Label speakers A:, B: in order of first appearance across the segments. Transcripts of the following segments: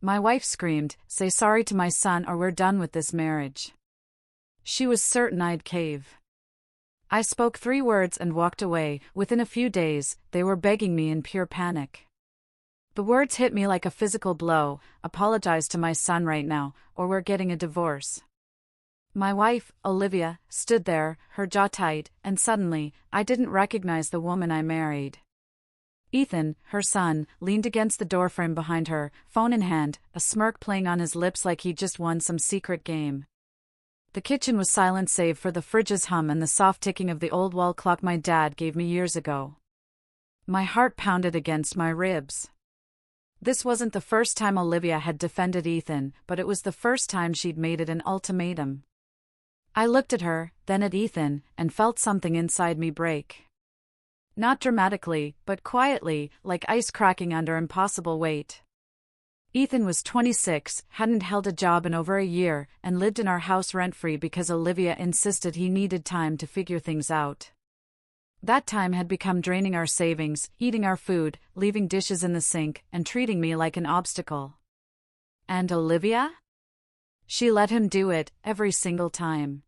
A: My wife screamed, "Say sorry to my son or we're done with this marriage." She was certain I'd cave. I spoke 3 words and walked away. Within a few days, they were begging me in pure panic. The words hit me like a physical blow: "Apologize to my son right now, or we're getting a divorce." My wife, Olivia, stood there, her jaw tight, and suddenly, I didn't recognize the woman I married. Ethan, her son, leaned against the doorframe behind her, phone in hand, a smirk playing on his lips like he'd just won some secret game. The kitchen was silent save for the fridge's hum and the soft ticking of the old wall clock my dad gave me years ago. My heart pounded against my ribs. This wasn't the first time Olivia had defended Ethan, but it was the first time she'd made it an ultimatum. I looked at her, then at Ethan, and felt something inside me break. Not dramatically, but quietly, like ice cracking under impossible weight. Ethan was 26, hadn't held a job in over a year, and lived in our house rent-free because Olivia insisted he needed time to figure things out. That time had become draining our savings, eating our food, leaving dishes in the sink, and treating me like an obstacle. And Olivia? She let him do it, every single time.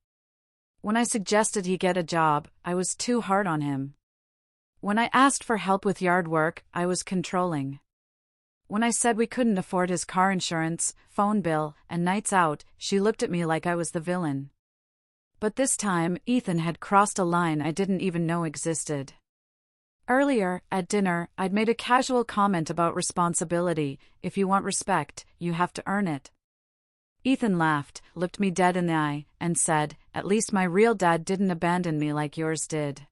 A: When I suggested he get a job, I was too hard on him. When I asked for help with yard work, I was controlling. When I said we couldn't afford his car insurance, phone bill, and nights out, she looked at me like I was the villain. But this time, Ethan had crossed a line I didn't even know existed. Earlier, at dinner, I'd made a casual comment about responsibility: if you want respect, you have to earn it. Ethan laughed, looked me dead in the eye, and said, "At least my real dad didn't abandon me like yours did."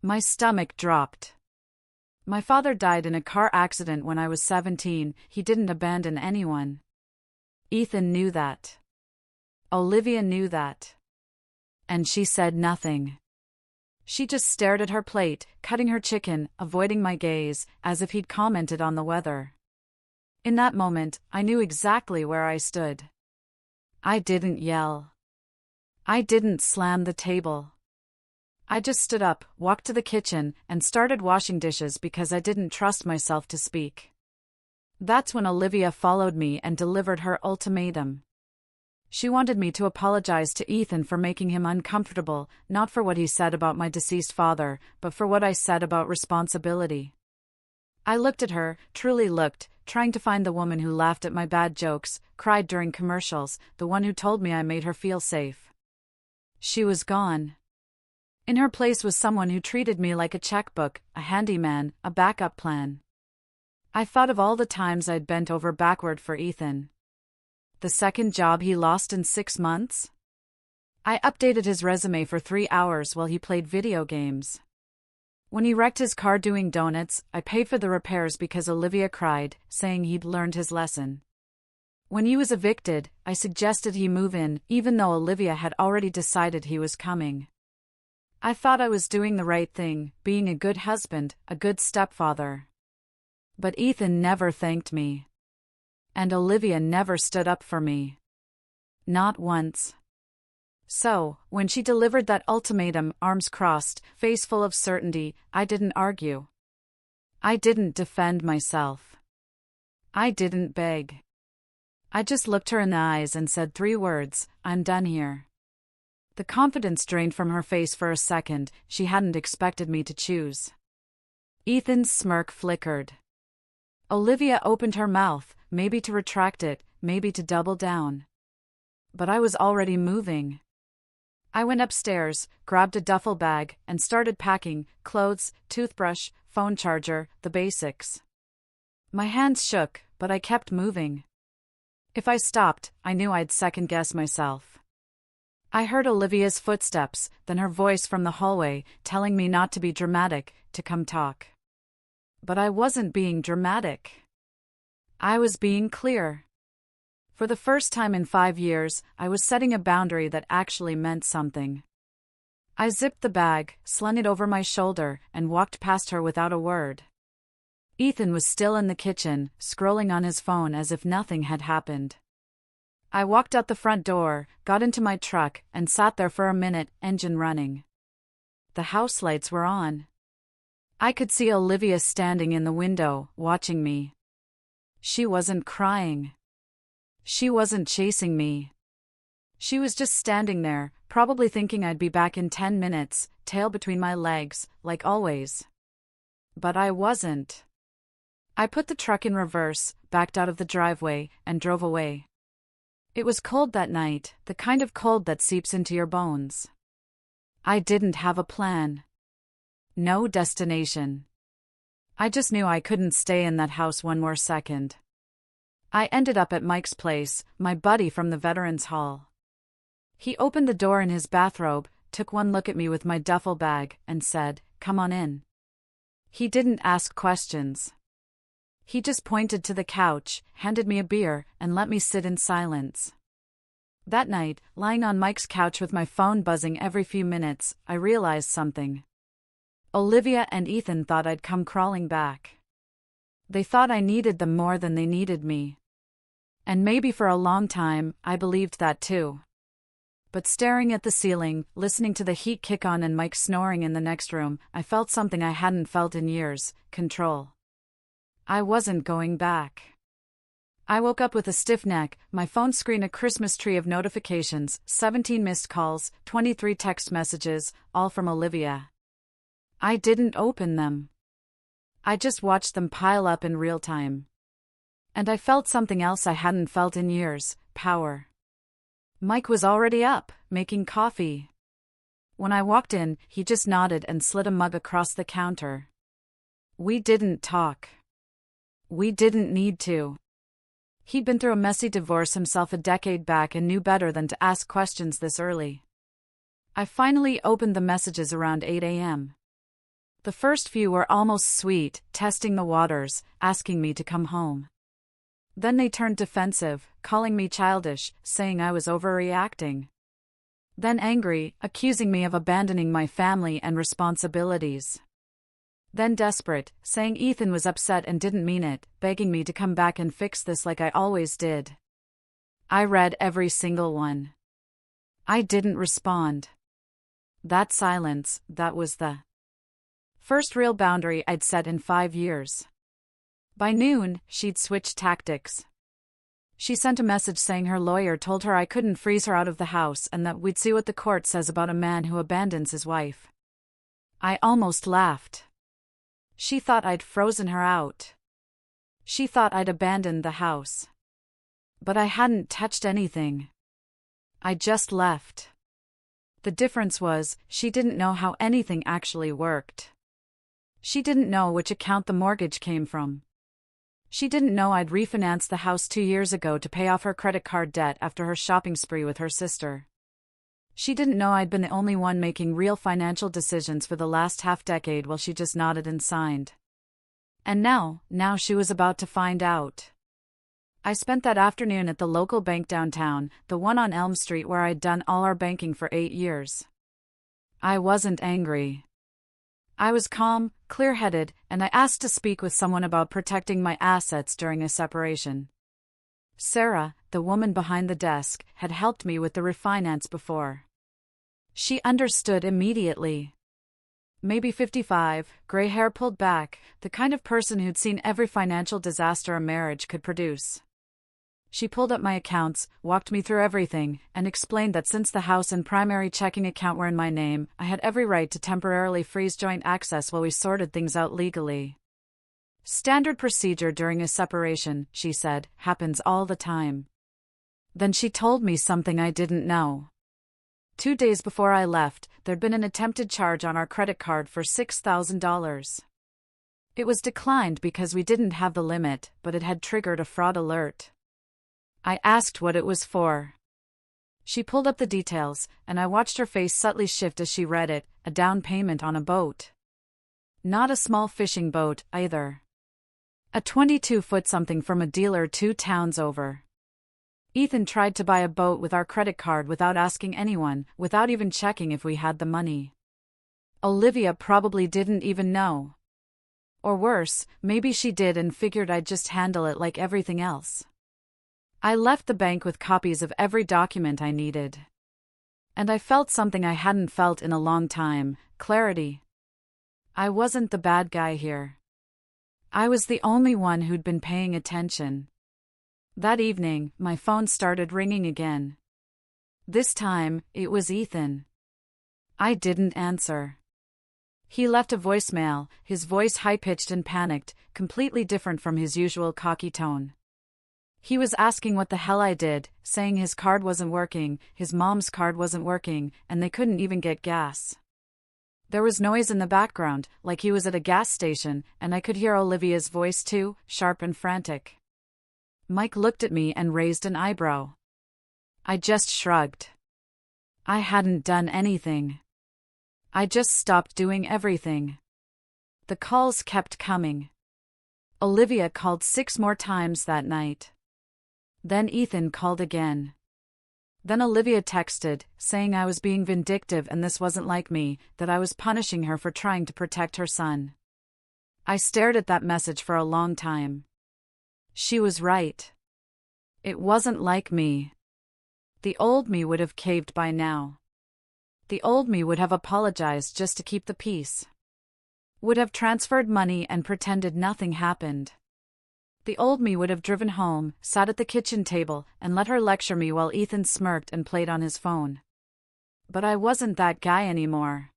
A: My stomach dropped. My father died in a car accident when I was 17, he didn't abandon anyone. Ethan knew that. Olivia knew that. And she said nothing. She just stared at her plate, cutting her chicken, avoiding my gaze, as if he'd commented on the weather. In that moment, I knew exactly where I stood. I didn't yell. I didn't slam the table. I just stood up, walked to the kitchen, and started washing dishes because I didn't trust myself to speak. That's when Olivia followed me and delivered her ultimatum. She wanted me to apologize to Ethan for making him uncomfortable, not for what he said about my deceased father, but for what I said about responsibility. I looked at her, truly looked, trying to find the woman who laughed at my bad jokes, cried during commercials, the one who told me I made her feel safe. She was gone. In her place was someone who treated me like a checkbook, a handyman, a backup plan. I thought of all the times I'd bent over backward for Ethan. The second job he lost in 6 months? I updated his resume for 3 hours while he played video games. When he wrecked his car doing donuts, I paid for the repairs because Olivia cried, saying he'd learned his lesson. When he was evicted, I suggested he move in, even though Olivia had already decided he was coming. I thought I was doing the right thing, being a good husband, a good stepfather. But Ethan never thanked me. And Olivia never stood up for me. Not once. So, when she delivered that ultimatum, arms crossed, face full of certainty, I didn't argue. I didn't defend myself. I didn't beg. I just looked her in the eyes and said 3 words: "I'm done here." The confidence drained from her face for a second. She hadn't expected me to choose. Ethan's smirk flickered. Olivia opened her mouth, maybe to retract it, maybe to double down. But I was already moving. I went upstairs, grabbed a duffel bag, and started packing: clothes, toothbrush, phone charger, the basics. My hands shook, but I kept moving. If I stopped, I knew I'd second-guess myself. I heard Olivia's footsteps, then her voice from the hallway, telling me not to be dramatic, to come talk. But I wasn't being dramatic. I was being clear. For the first time in 5 years, I was setting a boundary that actually meant something. I zipped the bag, slung it over my shoulder, and walked past her without a word. Ethan was still in the kitchen, scrolling on his phone as if nothing had happened. I walked out the front door, got into my truck, and sat there for a minute, engine running. The house lights were on. I could see Olivia standing in the window, watching me. She wasn't crying. She wasn't chasing me. She was just standing there, probably thinking I'd be back in 10 minutes, tail between my legs, like always. But I wasn't. I put the truck in reverse, backed out of the driveway, and drove away. It was cold that night, the kind of cold that seeps into your bones. I didn't have a plan. No destination. I just knew I couldn't stay in that house one more second. I ended up at Mike's place, my buddy from the Veterans Hall. He opened the door in his bathrobe, took one look at me with my duffel bag, and said, "Come on in." He didn't ask questions. He just pointed to the couch, handed me a beer, and let me sit in silence. That night, lying on Mike's couch with my phone buzzing every few minutes, I realized something. Olivia and Ethan thought I'd come crawling back. They thought I needed them more than they needed me. And maybe for a long time, I believed that too. But staring at the ceiling, listening to the heat kick on and Mike snoring in the next room, I felt something I hadn't felt in years: control. I wasn't going back. I woke up with a stiff neck, my phone screen a Christmas tree of notifications, 17 missed calls, 23 text messages, all from Olivia. I didn't open them. I just watched them pile up in real time. And I felt something else I hadn't felt in years: power. Mike was already up, making coffee. When I walked in, he just nodded and slid a mug across the counter. We didn't talk. We didn't need to. He'd been through a messy divorce himself a decade back and knew better than to ask questions this early. I finally opened the messages around 8 a.m. The first few were almost sweet, testing the waters, asking me to come home. Then they turned defensive, calling me childish, saying I was overreacting. Then angry, accusing me of abandoning my family and responsibilities. Then desperate, saying Ethan was upset and didn't mean it, begging me to come back and fix this like I always did. I read every single one. I didn't respond. That silence, that was the first real boundary I'd set in 5 years. By noon, she'd switched tactics. She sent a message saying her lawyer told her I couldn't freeze her out of the house and that we'd see what the court says about a man who abandons his wife. I almost laughed. She thought I'd frozen her out. She thought I'd abandoned the house. But I hadn't touched anything. I just left. The difference was, she didn't know how anything actually worked. She didn't know which account the mortgage came from. She didn't know I'd refinanced the house 2 years ago to pay off her credit card debt after her shopping spree with her sister. She didn't know I'd been the only one making real financial decisions for the last half-decade while she just nodded and signed. And now she was about to find out. I spent that afternoon at the local bank downtown, the one on Elm Street where I'd done all our banking for 8 years. I wasn't angry. I was calm, clear-headed, and I asked to speak with someone about protecting my assets during a separation. Sarah, the woman behind the desk, had helped me with the refinance before. She understood immediately. Maybe 55, gray hair pulled back, the kind of person who'd seen every financial disaster a marriage could produce. She pulled up my accounts, walked me through everything, and explained that since the house and primary checking account were in my name, I had every right to temporarily freeze joint access while we sorted things out legally. Standard procedure during a separation, she said, happens all the time. Then she told me something I didn't know. 2 days before I left, there'd been an attempted charge on our credit card for $6,000. It was declined because we didn't have the limit, but it had triggered a fraud alert. I asked what it was for. She pulled up the details, and I watched her face subtly shift as she read it: a down payment on a boat. Not a small fishing boat, either. A 22-foot something from a dealer 2 towns over. Ethan tried to buy a boat with our credit card without asking anyone, without even checking if we had the money. Olivia probably didn't even know. Or worse, maybe she did and figured I'd just handle it like everything else. I left the bank with copies of every document I needed. And I felt something I hadn't felt in a long time: clarity. I wasn't the bad guy here. I was the only one who'd been paying attention. That evening, my phone started ringing again. This time, it was Ethan. I didn't answer. He left a voicemail, his voice high-pitched and panicked, completely different from his usual cocky tone. He was asking what the hell I did, saying his card wasn't working, his mom's card wasn't working, and they couldn't even get gas. There was noise in the background, like he was at a gas station, and I could hear Olivia's voice too, sharp and frantic. Mike looked at me and raised an eyebrow. I just shrugged. I hadn't done anything. I just stopped doing everything. The calls kept coming. Olivia called 6 more times that night. Then Ethan called again. Then Olivia texted, saying I was being vindictive and this wasn't like me, that I was punishing her for trying to protect her son. I stared at that message for a long time. She was right. It wasn't like me. The old me would have caved by now. The old me would have apologized just to keep the peace. Would have transferred money and pretended nothing happened. The old me would have driven home, sat at the kitchen table, and let her lecture me while Ethan smirked and played on his phone. But I wasn't that guy anymore.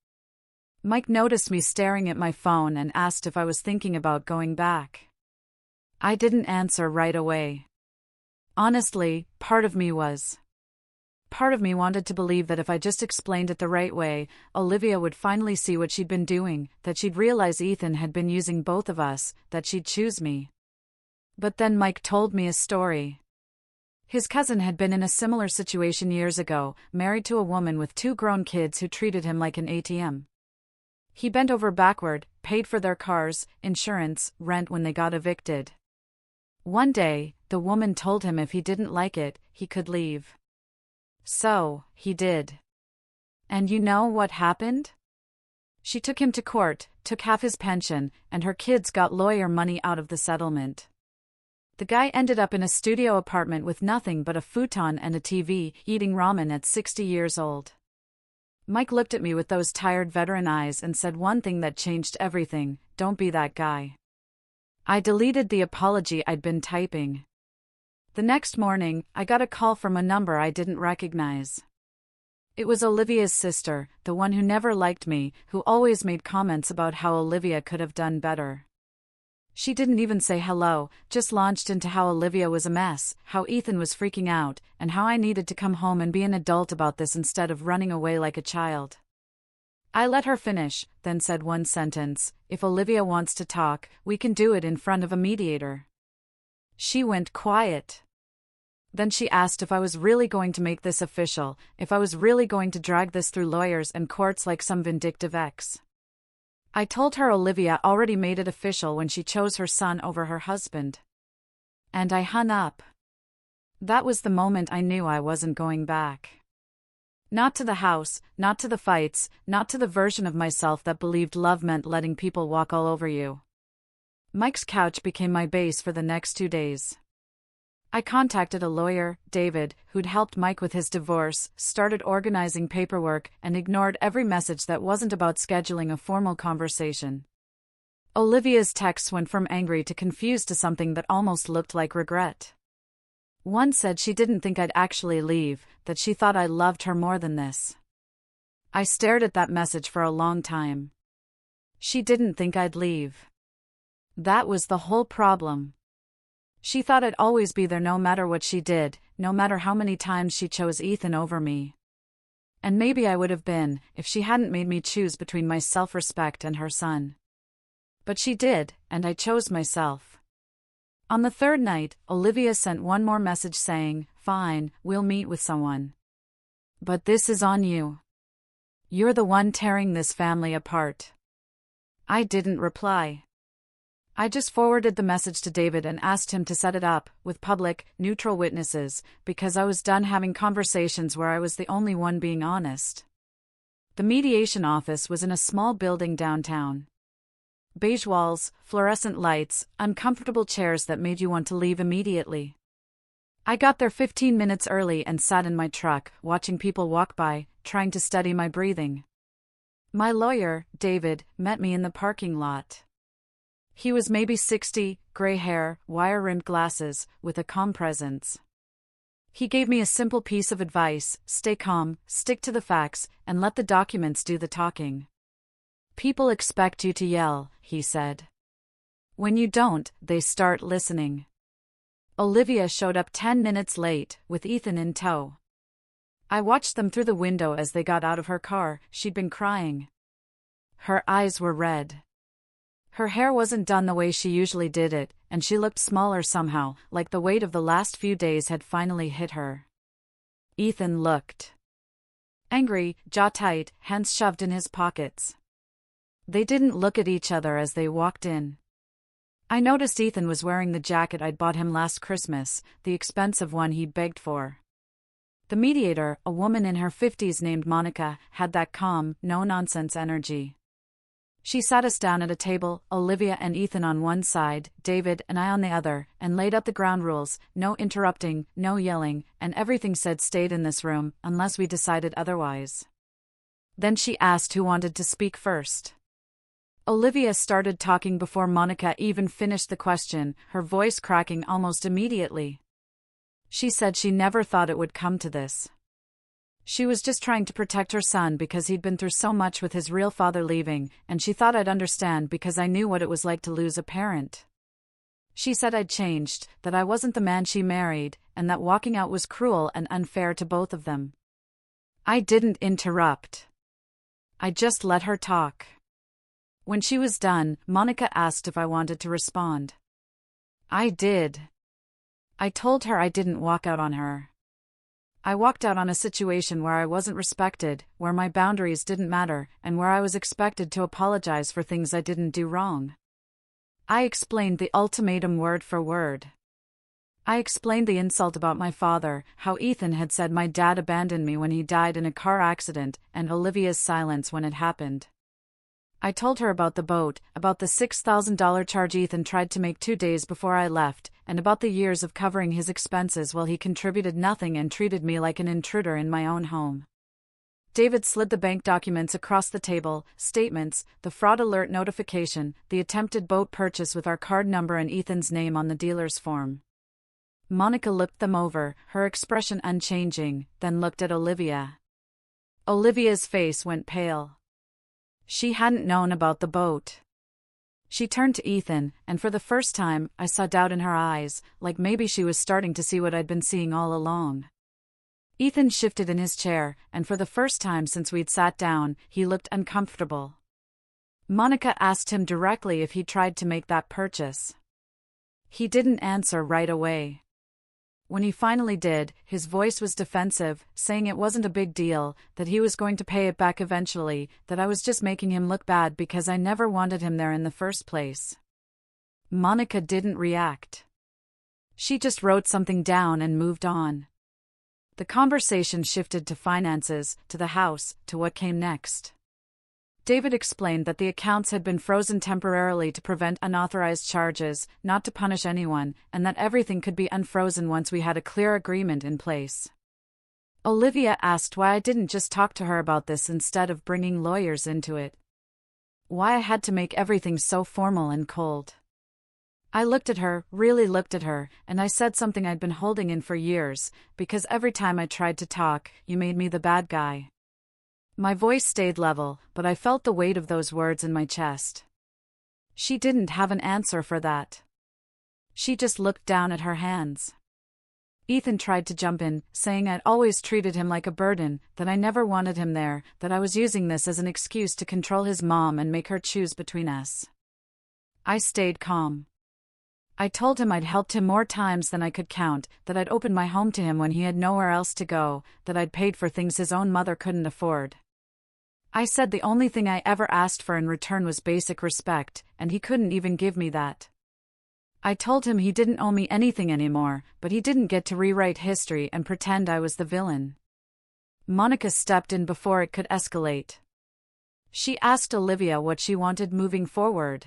A: Mike noticed me staring at my phone and asked if I was thinking about going back. I didn't answer right away. Honestly, part of me was. Part of me wanted to believe that if I just explained it the right way, Olivia would finally see what she'd been doing, that she'd realize Ethan had been using both of us, that she'd choose me. But then Mike told me a story. His cousin had been in a similar situation years ago, married to a woman with 2 grown kids who treated him like an ATM. He bent over backward, paid for their cars, insurance, rent when they got evicted. One day, the woman told him if he didn't like it, he could leave. So, he did. And you know what happened? She took him to court, took half his pension, and her kids got lawyer money out of the settlement. The guy ended up in a studio apartment with nothing but a futon and a TV, eating ramen at 60 years old. Mike looked at me with those tired veteran eyes and said one thing that changed everything: don't be that guy. I deleted the apology I'd been typing. The next morning, I got a call from a number I didn't recognize. It was Olivia's sister, the one who never liked me, who always made comments about how Olivia could have done better. She didn't even say hello, just launched into how Olivia was a mess, how Ethan was freaking out, and how I needed to come home and be an adult about this instead of running away like a child. I let her finish, then said one sentence: if Olivia wants to talk, we can do it in front of a mediator. She went quiet. Then she asked if I was really going to make this official, if I was really going to drag this through lawyers and courts like some vindictive ex. I told her Olivia already made it official when she chose her son over her husband. And I hung up. That was the moment I knew I wasn't going back. Not to the house, not to the fights, not to the version of myself that believed love meant letting people walk all over you. Mike's couch became my base for the next 2 days. I contacted a lawyer, David, who'd helped Mike with his divorce, started organizing paperwork, and ignored every message that wasn't about scheduling a formal conversation. Olivia's texts went from angry to confused to something that almost looked like regret. One said she didn't think I'd actually leave, that she thought I loved her more than this. I stared at that message for a long time. She didn't think I'd leave. That was the whole problem. She thought I'd always be there no matter what she did, no matter how many times she chose Ethan over me. And maybe I would have been, if she hadn't made me choose between my self-respect and her son. But she did, and I chose myself. On the 3rd night, Olivia sent one more message saying, "Fine, we'll meet with someone. But this is on you. You're the one tearing this family apart." I didn't reply. I just forwarded the message to David and asked him to set it up, with public, neutral witnesses, because I was done having conversations where I was the only one being honest. The mediation office was in a small building downtown. Beige walls, fluorescent lights, uncomfortable chairs that made you want to leave immediately. I got there 15 minutes early and sat in my truck, watching people walk by, trying to steady my breathing. My lawyer, David, met me in the parking lot. He was maybe 60, gray hair, wire-rimmed glasses, with a calm presence. He gave me a simple piece of advice: stay calm, stick to the facts, and let the documents do the talking. People expect you to yell, he said. When you don't, they start listening. Olivia showed up 10 minutes late, with Ethan in tow. I watched them through the window as they got out of her car. She'd been crying. Her eyes were red. Her hair wasn't done the way she usually did it, and she looked smaller somehow, like the weight of the last few days had finally hit her. Ethan looked angry, jaw tight, hands shoved in his pockets. They didn't look at each other as they walked in. I noticed Ethan was wearing the jacket I'd bought him last Christmas, the expensive one he'd begged for. The mediator, a woman in her 50s named Monica, had that calm, no-nonsense energy. She sat us down at a table, Olivia and Ethan on one side, David and I on the other, and laid out the ground rules: no interrupting, no yelling, and everything said stayed in this room, unless we decided otherwise. Then she asked who wanted to speak first. Olivia started talking before Monica even finished the question, her voice cracking almost immediately. She said she never thought it would come to this. She was just trying to protect her son because he'd been through so much with his real father leaving, and she thought I'd understand because I knew what it was like to lose a parent. She said I'd changed, that I wasn't the man she married, and that walking out was cruel and unfair to both of them. I didn't interrupt. I just let her talk. When she was done, Monica asked if I wanted to respond. I did. I told her I didn't walk out on her. I walked out on a situation where I wasn't respected, where my boundaries didn't matter, and where I was expected to apologize for things I didn't do wrong. I explained the ultimatum word for word. I explained the insult about my father, how Ethan had said my dad abandoned me when he died in a car accident, and Olivia's silence when it happened. I told her about the boat, about the $6,000 charge Ethan tried to make 2 days before I left, and about the years of covering his expenses while he contributed nothing and treated me like an intruder in my own home. David slid the bank documents across the table: statements, the fraud alert notification, the attempted boat purchase with our card number and Ethan's name on the dealer's form. Monica looked them over, her expression unchanging, then looked at Olivia. Olivia's face went pale. She hadn't known about the boat. She turned to Ethan, and for the first time, I saw doubt in her eyes, like maybe she was starting to see what I'd been seeing all along. Ethan shifted in his chair, and for the first time since we'd sat down, he looked uncomfortable. Monica asked him directly if he'd tried to make that purchase. He didn't answer right away. When he finally did, his voice was defensive, saying it wasn't a big deal, that he was going to pay it back eventually, that I was just making him look bad because I never wanted him there in the first place. Monica didn't react. She just wrote something down and moved on. The conversation shifted to finances, to the house, to what came next. David explained that the accounts had been frozen temporarily to prevent unauthorized charges, not to punish anyone, and that everything could be unfrozen once we had a clear agreement in place. Olivia asked why I didn't just talk to her about this instead of bringing lawyers into it. Why I had to make everything so formal and cold. I looked at her, really looked at her, and I said something I'd been holding in for years, because every time I tried to talk, you made me the bad guy. My voice stayed level, but I felt the weight of those words in my chest. She didn't have an answer for that. She just looked down at her hands. Ethan tried to jump in, saying I'd always treated him like a burden, that I never wanted him there, that I was using this as an excuse to control his mom and make her choose between us. I stayed calm. I told him I'd helped him more times than I could count, that I'd opened my home to him when he had nowhere else to go, that I'd paid for things his own mother couldn't afford. I said the only thing I ever asked for in return was basic respect, and he couldn't even give me that. I told him he didn't owe me anything anymore, but he didn't get to rewrite history and pretend I was the villain. Monica stepped in before it could escalate. She asked Olivia what she wanted moving forward.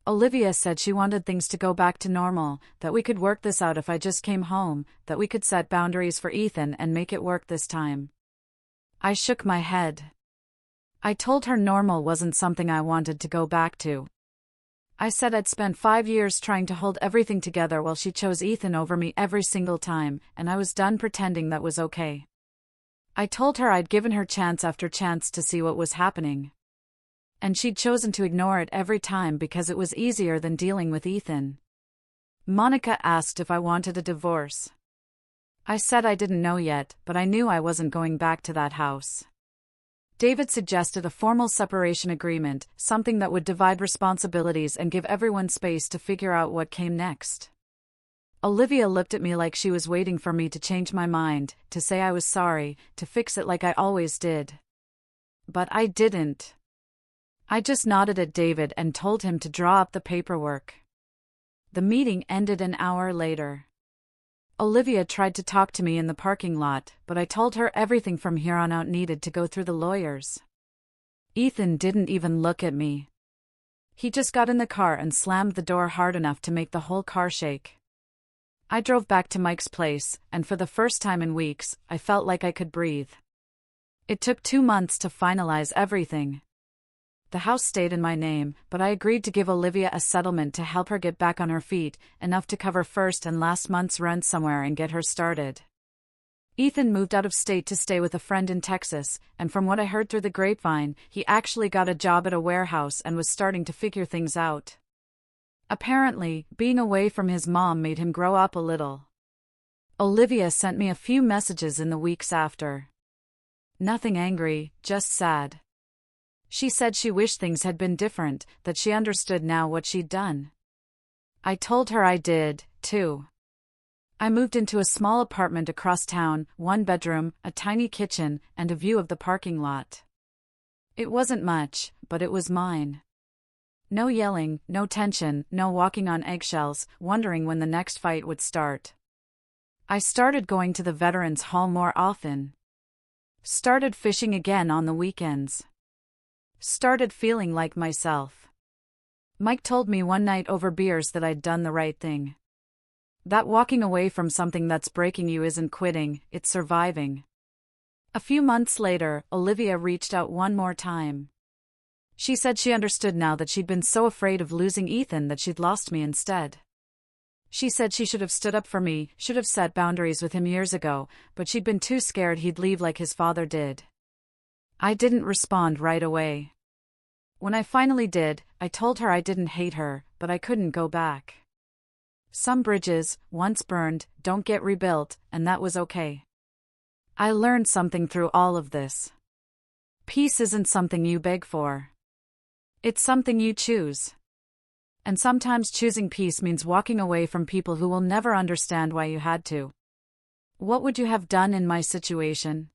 A: Olivia said she wanted things to go back to normal, that we could work this out if I just came home, that we could set boundaries for Ethan and make it work this time. I shook my head. I told her normal wasn't something I wanted to go back to. I said I'd spent 5 years trying to hold everything together while she chose Ethan over me every single time, and I was done pretending that was okay. I told her I'd given her chance after chance to see what was happening. And she'd chosen to ignore it every time because it was easier than dealing with Ethan. Monica asked if I wanted a divorce. I said I didn't know yet, but I knew I wasn't going back to that house. David suggested a formal separation agreement, something that would divide responsibilities and give everyone space to figure out what came next. Olivia looked at me like she was waiting for me to change my mind, to say I was sorry, to fix it like I always did. But I didn't. I just nodded at David and told him to draw up the paperwork. The meeting ended an hour later. Olivia tried to talk to me in the parking lot, but I told her everything from here on out needed to go through the lawyers. Ethan didn't even look at me. He just got in the car and slammed the door hard enough to make the whole car shake. I drove back to Mike's place, and for the first time in weeks, I felt like I could breathe. It took 2 months to finalize everything. The house stayed in my name, but I agreed to give Olivia a settlement to help her get back on her feet, enough to cover first and last month's rent somewhere and get her started. Ethan moved out of state to stay with a friend in Texas, and from what I heard through the grapevine, he actually got a job at a warehouse and was starting to figure things out. Apparently, being away from his mom made him grow up a little. Olivia sent me a few messages in the weeks after. Nothing angry, just sad. She said she wished things had been different, that she understood now what she'd done. I told her I did, too. I moved into a small apartment across town, 1 bedroom, a tiny kitchen, and a view of the parking lot. It wasn't much, but it was mine. No yelling, no tension, no walking on eggshells, wondering when the next fight would start. I started going to the Veterans Hall more often. Started fishing again on the weekends. Started feeling like myself. Mike told me one night over beers that I'd done the right thing. That walking away from something that's breaking you isn't quitting, it's surviving. A few months later, Olivia reached out one more time. She said she understood now that she'd been so afraid of losing Ethan that she'd lost me instead. She said she should have stood up for me, should have set boundaries with him years ago, but she'd been too scared he'd leave like his father did. I didn't respond right away. When I finally did, I told her I didn't hate her, but I couldn't go back. Some bridges, once burned, don't get rebuilt, and that was okay. I learned something through all of this. Peace isn't something you beg for. It's something you choose. And sometimes choosing peace means walking away from people who will never understand why you had to. What would you have done in my situation?